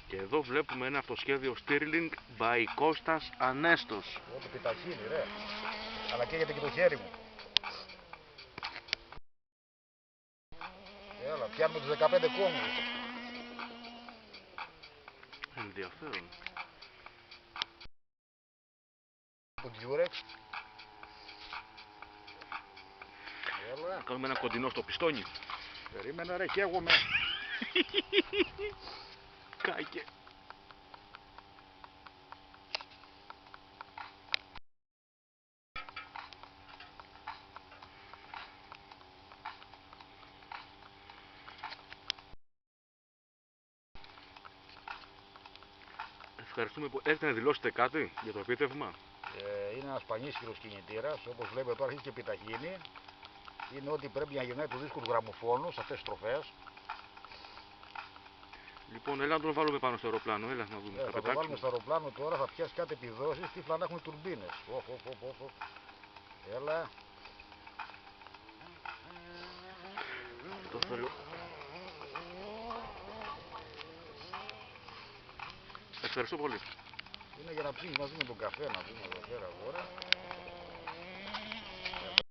Και εδώ βλέπουμε ένα αυτοσχέδιο Stirling by Κώστας Ανέστος. Εγώ το πιταχύνει ρε. Αλλά καίγεται και το χέρι μου. Έλα, πιάνουμε τους 15 κόμβους. Ενδιαφέρον. Από τη Γιούρεξ. Έλα. Κάνουμε ένα κοντινό στο πιστόνι. Περίμενα ρε, καίγομαι. Κάκε. Ευχαριστούμε που έρθετε να δηλώσετε κάτι για το επίτευγμα. Είναι ένας πανίσχυρος κινητήρας, όπως βλέπετε τώρα αρχίζει και επιταχύνει. Είναι ό,τι πρέπει να γυρνάει το δίσκο του γραμμοφώνου σε αυτές τις στροφές. Λοιπόν, έλα να τον βάλουμε πάνω στο αεροπλάνο, έλα να δούμε. Θα το βάλουμε στο αεροπλάνο τώρα, θα πιάσει κάτι επιδόσεις, τύφλα να έχουμε τουρμπίνες. Έλα. Το θέλω. Ευχαριστώ πολύ. Είναι για να ψήνεις μαζί με τον καφέ να δούμε εδώ πέρα τώρα.